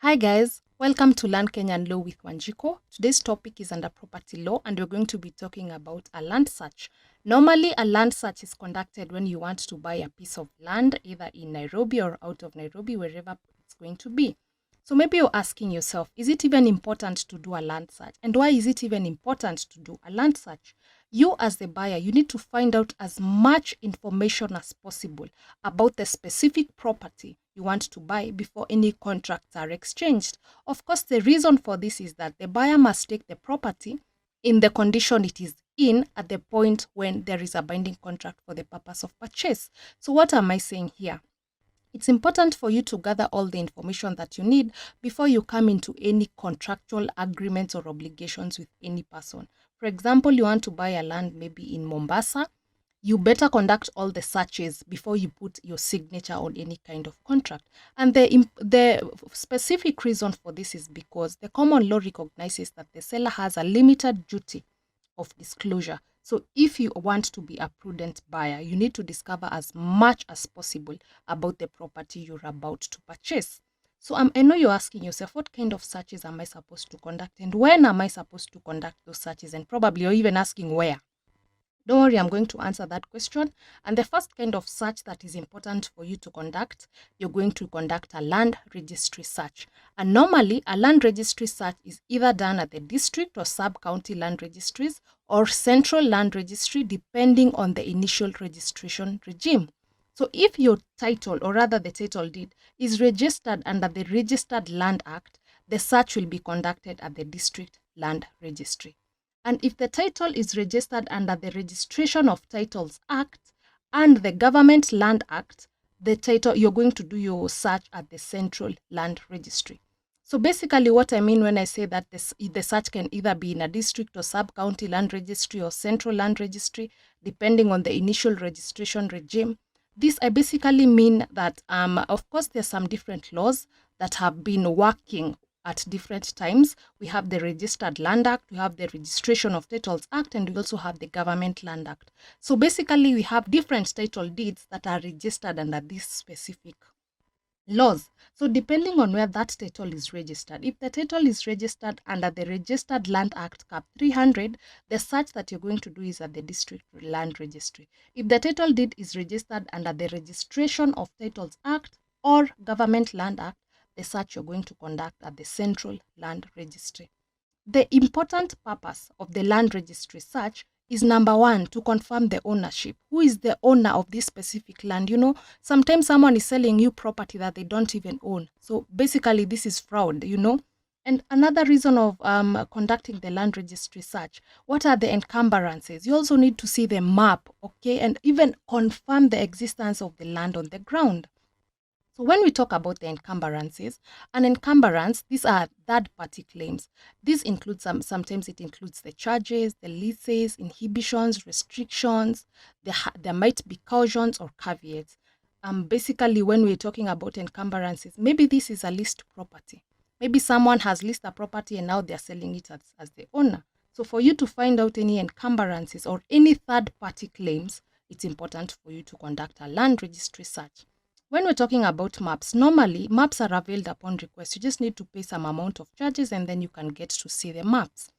Hi guys, welcome to Learn Kenyan Law with Wanjiku. Today's topic is under property law and we're going to be talking about a land search. Normally, a land search is conducted when you want to buy a piece of land either in Nairobi or out of Nairobi, wherever it's going to be. So maybe you're asking yourself, is it even important to do a land search? And why is it even important to do a land search? You as the buyer, you need to find out as much information as possible about the specific property you want to buy before any contracts are exchanged. Of course, the reason for this is that the buyer must take the property in the condition it is in at the point when there is a binding contract for the purpose of purchase. So what am I saying here? It's important for you to gather all the information that you need before you come into any contractual agreements or obligations with any person. For example, you want to buy a land maybe in Mombasa. You better conduct all the searches before you put your signature on any kind of contract. And the specific reason for this is because the common law recognizes that the seller has a limited duty of disclosure. So if you want to be a prudent buyer, you need to discover as much as possible about the property you're about to purchase. So I know you're asking yourself, what kind of searches am I supposed to conduct and when am I supposed to conduct those searches? And probably you're even asking where. Don't worry, I'm going to answer that question. And the first kind of search that is important for you to conduct, you're going to conduct a land registry search. And normally, a land registry search is either done at the district or sub-county land registries or central land registry, depending on the initial registration regime. So if your title, or rather the title deed, is registered under the Registered Land Act, the search will be conducted at the district land registry. And if the title is registered under the Registration of Titles Act and the Government Land Act, the title, you're going to do your search at the Central Land Registry. So basically what I mean when I say that the search can either be in a district or sub-county land registry or central land registry, depending on the initial registration regime. This I basically mean that, of course, there's some different laws that have been working at different times. We have the Registered Land Act, we have the Registration of Titles Act, and we also have the Government Land Act. So basically, we have different title deeds that are registered under these specific laws. So depending on where that title is registered, if the title is registered under the Registered Land Act Cap 300, the search that you're going to do is at the District Land Registry. If the title deed is registered under the Registration of Titles Act or Government Land Act, the search you're going to conduct at the Central Land Registry. The important purpose of the land registry search is number one, to confirm the ownership. Who is the owner of this specific land? You know, sometimes someone is selling you property that they don't even own. So basically this is fraud, you know. And another reason of conducting the land registry search, what are the encumbrances? You also need to see the map, okay, and even confirm the existence of the land on the ground. So when we talk about the encumbrances, an encumbrance, these are third-party claims. This includes sometimes it includes the charges, the leases, inhibitions, restrictions. There might be cautions or caveats. Basically, when we're talking about encumbrances, maybe this is a leased property. Maybe someone has leased a property and now they're selling it as the owner. So for you to find out any encumbrances or any third-party claims, it's important for you to conduct a land registry search. When we're talking about maps, normally maps are availed upon request. You just need to pay some amount of charges and then you can get to see the maps.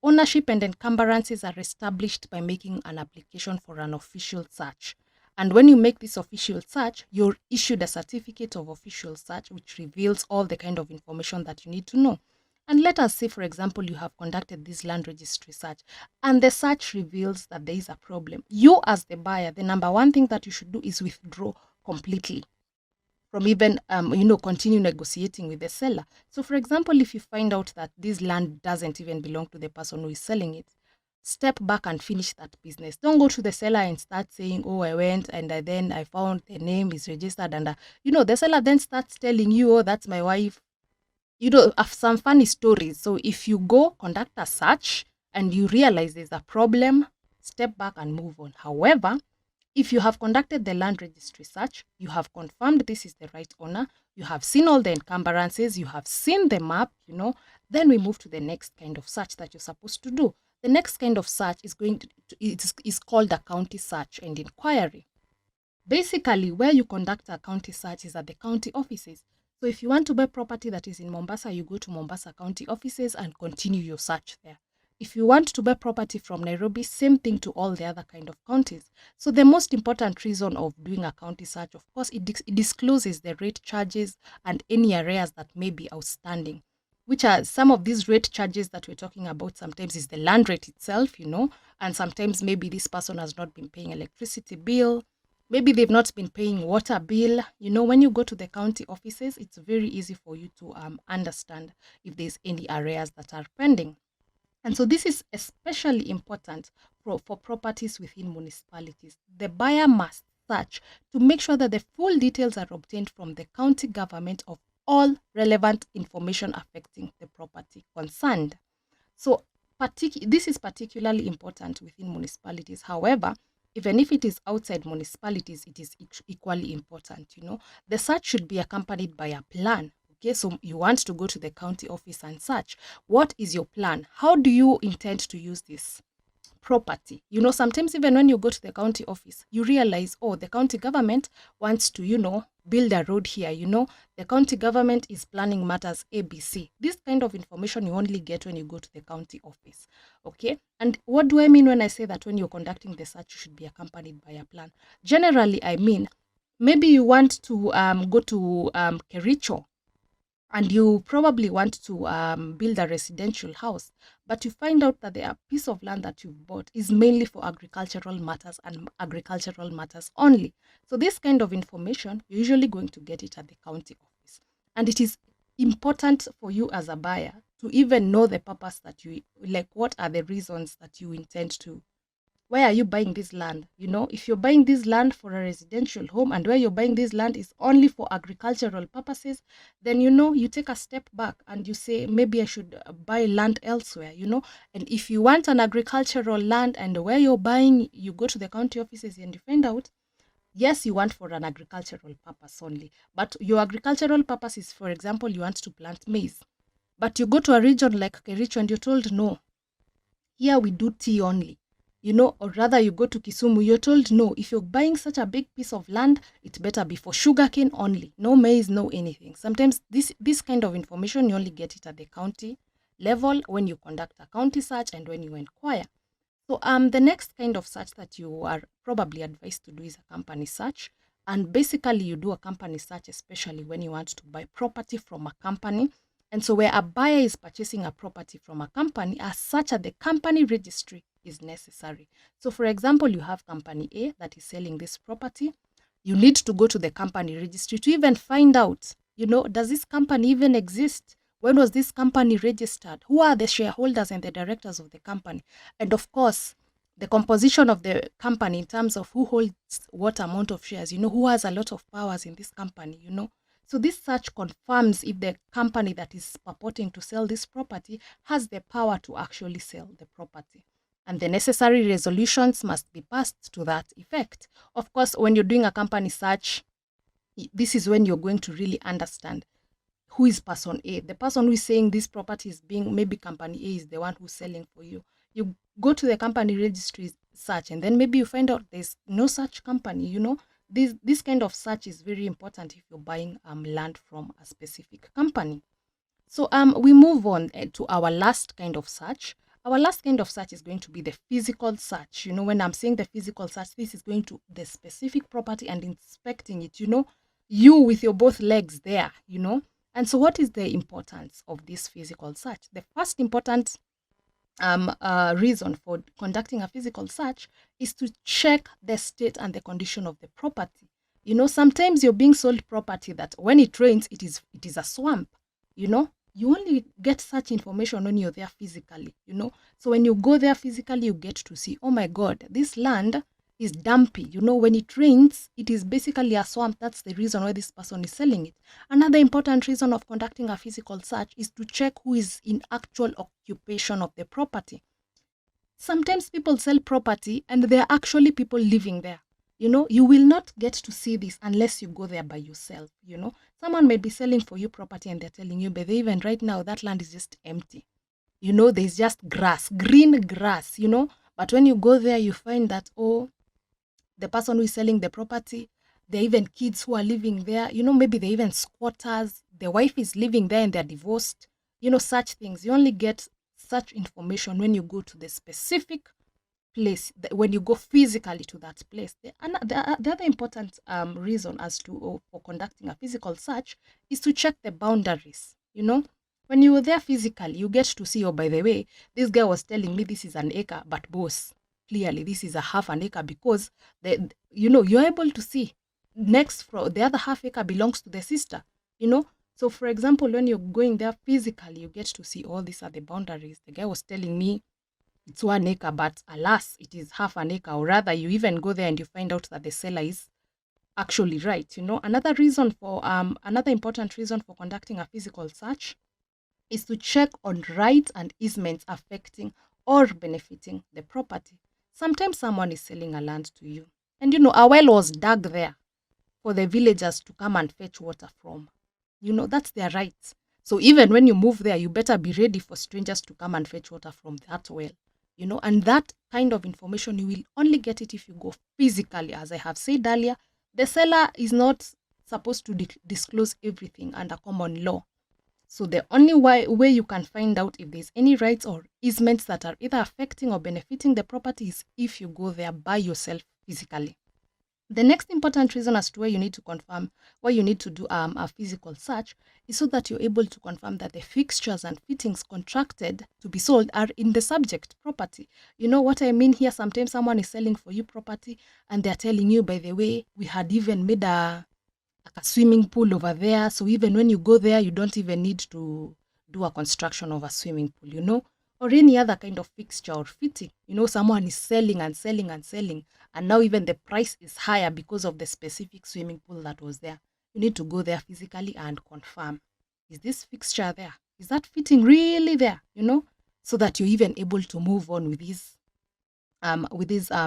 Ownership and encumbrances are established by making an application for an official search. And when you make this official search, you're issued a certificate of official search which reveals all the kind of information that you need to know. And let us say, for example, you have conducted this land registry search and the search reveals that there is a problem. You as the buyer, the number one thing that you should do is withdraw completely from even, continue negotiating with the seller. So for example, if you find out that this land doesn't even belong to the person who is selling it, step back and finish that business. Don't go to the seller and start saying, oh, I went and then I found the name is registered. And, the seller then starts telling you, oh, that's my wife. Some funny stories. So if you go conduct a search and you realize there's a problem, step back and move on. However, if you have conducted the land registry search, you have confirmed this is the right owner, you have seen all the encumbrances, you have seen the map, then we move to the next kind of search that you're supposed to do. The next kind of search is called a county search and inquiry. Basically, where you conduct a county search is at the county offices. So if you want to buy property that is in Mombasa, you go to Mombasa County offices and continue your search there. If you want to buy property from Nairobi, same thing to all the other kind of counties. So the most important reason of doing a county search, of course, it discloses the rate charges and any arrears that may be outstanding, which are some of these rate charges that we're talking about. Sometimes is the land rate itself, and sometimes maybe this person has not been paying electricity bill. Maybe they've not been paying water bill. When you go to the county offices, it's very easy for you to understand if there's any arrears that are pending. And so this is especially important for properties within municipalities. The buyer must search to make sure that the full details are obtained from the county government of all relevant information affecting the property concerned. So this is particularly important within municipalities. However, even if it is outside municipalities, it is equally important. The search should be accompanied by a plan. Okay, so you want to go to the county office and search. What is your plan? How do you intend to use this property? Sometimes even when you go to the county office, you realize, the county government wants to, build a road here. The county government is planning matters ABC. This kind of information you only get when you go to the county office. Okay, and what do I mean when I say that when you're conducting the search, you should be accompanied by a plan? Generally, I mean, maybe you want to go to Kericho, and you probably want to build a residential house, but you find out that the piece of land that you've bought is mainly for agricultural matters and agricultural matters only. So this kind of information, you're usually going to get it at the county office. And it is important for you as a buyer to even know the purpose that what are the reasons that you intend to. Why are you buying this land? If you're buying this land for a residential home and where you're buying this land is only for agricultural purposes, then, you take a step back and you say, maybe I should buy land elsewhere, And if you want an agricultural land and where you're buying, you go to the county offices and you find out, yes, you want for an agricultural purpose only. But your agricultural purpose is, for example, you want to plant maize. But you go to a region like Kericho and you're told, no, here we do tea only. Or rather you go to Kisumu, you're told, no, if you're buying such a big piece of land, it better be for sugarcane only. No maize, no anything. Sometimes this kind of information, you only get it at the county level when you conduct a county search and when you inquire. So the next kind of search that you are probably advised to do is a company search. And basically you do a company search, especially when you want to buy property from a company. And so where a buyer is purchasing a property from a company, as such as the company registry is necessary. So for example, you have company A that is selling this property. You need to go to the company registry to even find out, does this company even exist? When was this company registered? Who are the shareholders and the directors of the company? And of course, the composition of the company in terms of who holds what amount of shares, who has a lot of powers in this company, So this search confirms if the company that is purporting to sell this property has the power to actually sell the property. And the necessary resolutions must be passed to that effect. Of course, when you're doing a company search, this is when you're going to really understand who is person A. The person who is saying this property is being, maybe company A is the one who's selling for you. You go to the company registry search and then maybe you find out there's no such company, This kind of search is very important if you're buying land from a specific company. So we move on to our last kind of search. Our last kind of search is going to be the physical search. When I'm saying the physical search, this is going to the specific property and inspecting it, you with your both legs there, And so what is the importance of this physical search? The first important reason for conducting a physical search is to check the state and the condition of the property. Sometimes you're being sold property that when it rains, it is a swamp. You only get such information when you're there physically. So when you go there physically, you get to see, oh my God, this land is dumpy. When it rains, it is basically a swamp. That's the reason why this person is selling it. Another important reason of conducting a physical search is to check who is in actual occupation of the property. Sometimes people sell property and there are actually people living there. You will not get to see this unless you go there by yourself. Someone may be selling for you property and they're telling you, but even right now, that land is just empty. There's just grass, green grass, But when you go there, you find that, the person who is selling the property There are even kids who are living there. Maybe they're even squatters. The wife is living there and they're divorced. Such things. You only get such information when you go to the specific place, when you go physically to that place. The other important reason as to for conducting a physical search is to check the boundaries. When you were there physically, you get to see, oh, by the way, this guy was telling me this is an acre, but boss, clearly this is a half an acre, because you're able to see next from the other half acre belongs to the sister. So for example, when you're going there physically, you get to see all these are the boundaries. The guy was telling me it's 1 acre, but alas, it is half an acre. Or rather, you even go there and you find out that the seller is actually right. Another important reason for conducting a physical search is to check on rights and easements affecting or benefiting the property. Sometimes someone is selling a land to you, and a well was dug there for the villagers to come and fetch water from. That's their right. So even when you move there, you better be ready for strangers to come and fetch water from that well. And that kind of information, you will only get it if you go physically. As I have said earlier, the seller is not supposed to disclose everything under common law. So the only way you can find out if there's any rights or easements that are either affecting or benefiting the property is if you go there by yourself physically. The next important reason as to why you need to do a physical search is so that you're able to confirm that the fixtures and fittings contracted to be sold are in the subject property. You know what I mean here? Sometimes someone is selling for you property and they're telling you, by the way, we had even made a swimming pool over there. So even when you go there, you don't even need to do a construction of a swimming pool, or any other kind of fixture or fitting. Someone is selling and selling and selling, and now even the price is higher because of the specific swimming pool that was there. You need to go there physically and confirm, is this fixture there? Is that fitting really there? So that you're even able to move on with this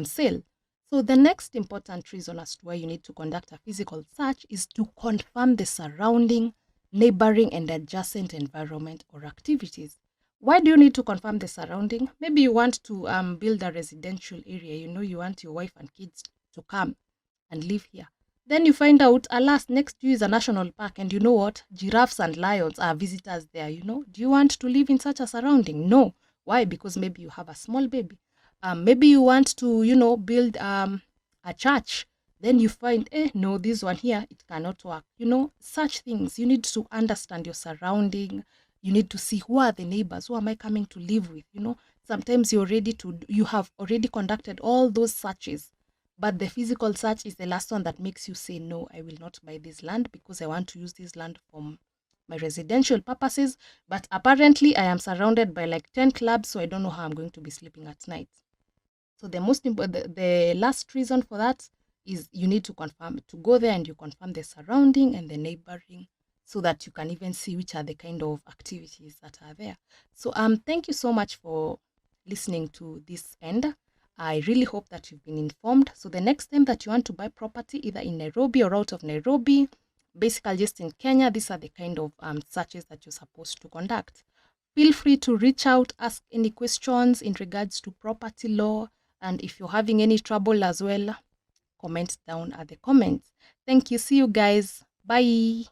sale. So the next important reason as to why you need to conduct a physical search is to confirm the surrounding, neighboring, and adjacent environment or activities. Why do you need to confirm the surrounding? Maybe you want to build a residential area. You want your wife and kids to come and live here. Then you find out, alas, next to you is a national park, and you know what? Giraffes and lions are visitors there. Do you want to live in such a surrounding? No. Why? Because maybe you have a small baby. Maybe you want to, build a church. Then you find, no, this one here, it cannot work. Such things. You need to understand your surrounding. You need to see who are the neighbors, who am I coming to live with. Sometimes you have already conducted all those searches, but the physical search is the last one that makes you say, no, I will not buy this land because I want to use this land for my residential purposes. But apparently I am surrounded by like 10 clubs, so I don't know how I'm going to be sleeping at night. So the last reason for that is you need to go there and you confirm the surrounding and the neighboring, so that you can even see which are the kind of activities that are there. So thank you so much for listening to this end. I really hope that you've been informed. So the next time that you want to buy property, either in Nairobi or out of Nairobi, basically just in Kenya, these are the kind of searches that you're supposed to conduct. Feel free to reach out, ask any questions in regards to property law, and if you're having any trouble as well, comment down at the comments. Thank you. See you guys. Bye.